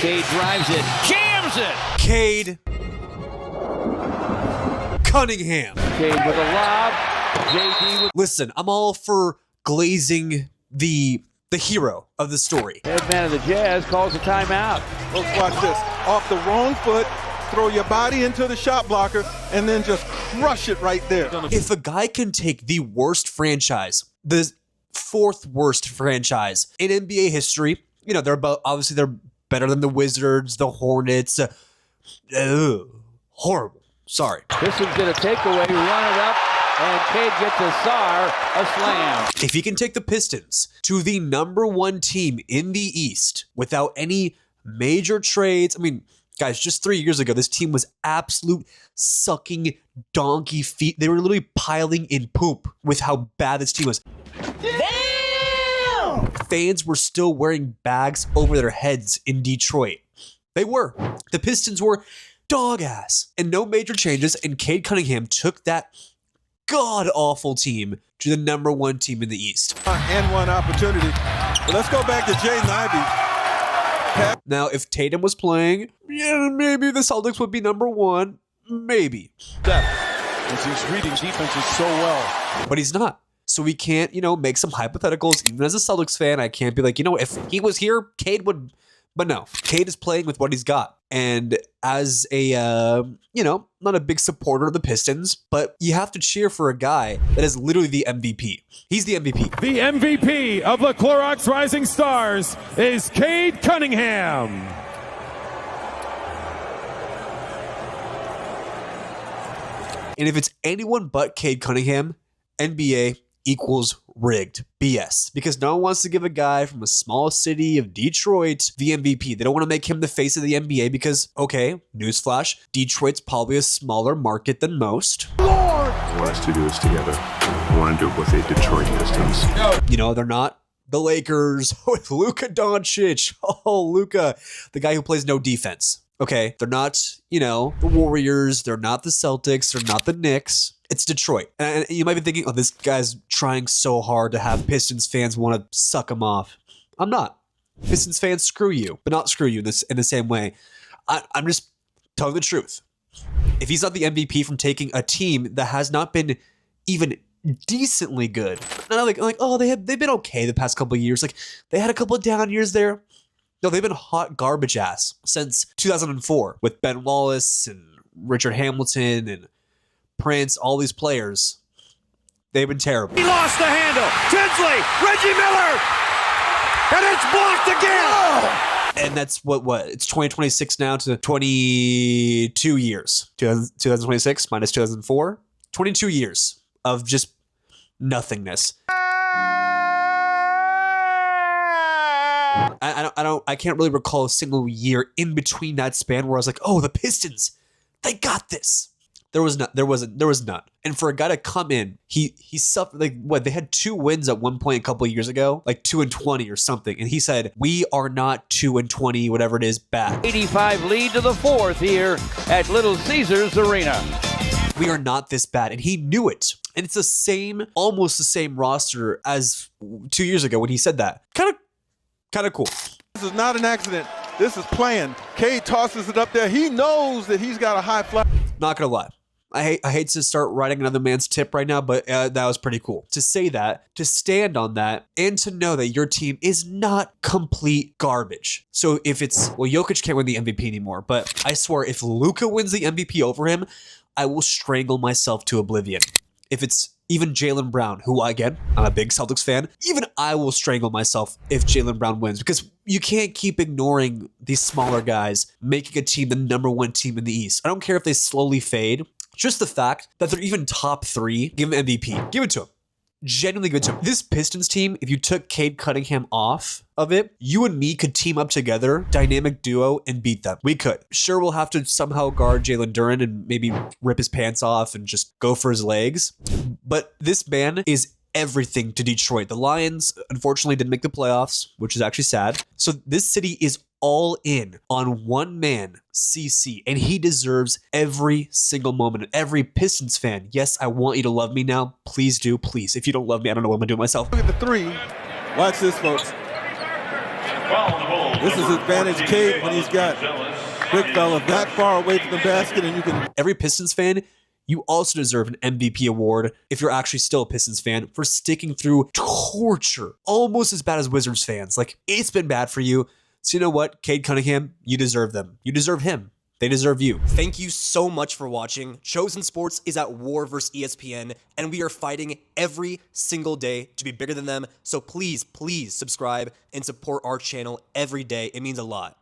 Cade drives it, jams it. Cade Cunningham. Cade with a lob. JD with... Listen, I'm all for glazing the hero of the story. Head man of the Jazz calls a timeout. Let's watch this. Off the wrong foot, throw your body into the shot blocker, and then just crush it right there. If a guy can take the worst franchise, the fourth worst franchise in NBA history, you know, they're better than the Wizards, the Hornets. Horrible. Sorry. Pistons get a takeaway, run it up, and Cade gets a slam. If he can take the Pistons to the #1 team in the East without any major trades, I mean, guys, just 3 years ago, this team was absolute sucking donkey feet. They were literally piling in poop with how bad this team was. Damn! Fans were still wearing bags over their heads in Detroit. They were. The Pistons were dog ass. And no major changes, and Cade Cunningham took that god-awful team to the #1 team in the East. And one opportunity. But let's go back to Jaden Ivey. Now, if Tatum was playing, yeah, maybe the Celtics would be #1. Maybe. As he's reading defenses so well. But he's not. So we can't, make some hypotheticals. Even as a Celtics fan, I can't be like, if he was here, Cade would... But no, Cade is playing with what he's got. And as a, not a big supporter of the Pistons, but you have to cheer for a guy that is literally the MVP. He's the MVP. The MVP of the Clorox Rising Stars is Cade Cunningham. And if it's anyone but Cade Cunningham, NBA equals rigged. BS. Because no one wants to give a guy from a small city of Detroit the MVP. They don't want to make him the face of the NBA because, okay, newsflash, Detroit's probably a smaller market than most. What I want us to do this together. I want to do it with the Detroit Pistons. They're not the Lakers with Luka Doncic. Oh, Luka, the guy who plays no defense. Okay, they're not, the Warriors. They're not the Celtics. They're not the Knicks. It's Detroit. And you might be thinking, oh, this guy's trying so hard to have Pistons fans want to suck him off. I'm not. Pistons fans, screw you. But not screw you in the same way. I'm just telling the truth. If he's not the MVP from taking a team that has not been even decently good. Not like oh, they've been okay the past couple of years. Like, they had a couple of down years there. No, they've been hot garbage ass since 2004 with Ben Wallace and Richard Hamilton and Prince, all these players. They've been terrible. He lost the handle. Tinsley, Reggie Miller, and it's blocked again. Oh! And that's what it's 2026 now to 22 years. 2026 minus 2004, 22 years of just nothingness. I can't really recall a single year in between that span where I was like, oh, the Pistons, they got this. There was none. And for a guy to come in, he suffered, they had 2 wins at one point a couple of years ago, like 2-20 or something. And he said, we are not 2-20, whatever it is, bad. 85 lead to the 4th here at Little Caesars Arena. We are not this bad. And he knew it. And it's almost the same roster as 2 years ago when he said that. Kind of cool. This is not an accident. This is planned. Cade tosses it up there. He knows that he's got a high fly. Not gonna lie. I hate to start writing another man's tip right now, but that was pretty cool. To say that, to stand on that, and to know that your team is not complete garbage. So if Jokic can't win the MVP anymore, but I swear if Luka wins the MVP over him, I will strangle myself to oblivion. If it's even Jaylen Brown, who, again, I'm a big Celtics fan, even I will strangle myself if Jaylen Brown wins, because you can't keep ignoring these smaller guys making a team the #1 team in the East. I don't care if they slowly fade. Just the fact that they're even top 3, give them MVP. Give it to them. Genuinely give it to them. This Pistons team, if you took Cade Cunningham off of it, you and me could team up together, dynamic duo, and beat them. We could. Sure, we'll have to somehow guard Jalen Duren and maybe rip his pants off and just go for his legs. But this man is everything to Detroit. The Lions, unfortunately, didn't make the playoffs, which is actually sad. So this city is all in on one man, CC, and he deserves every single moment. Every Pistons fan, yes, I want you to love me now. Please do, please. If you don't love me, I don't know what I'm going to do myself. Look at the 3. Watch this, folks. Foul on the Bulls. This is advantage Cade when he's got big fella that far away from the basket, and you can. Every Pistons fan, you also deserve an MVP award if you're actually still a Pistons fan for sticking through torture, almost as bad as Wizards fans. Like, it's been bad for you. So you know what, Cade Cunningham, you deserve them. You deserve him. They deserve you. Thank you so much for watching. Chosen Sports is at war versus ESPN, and we are fighting every single day to be bigger than them. So please, please subscribe and support our channel every day. It means a lot.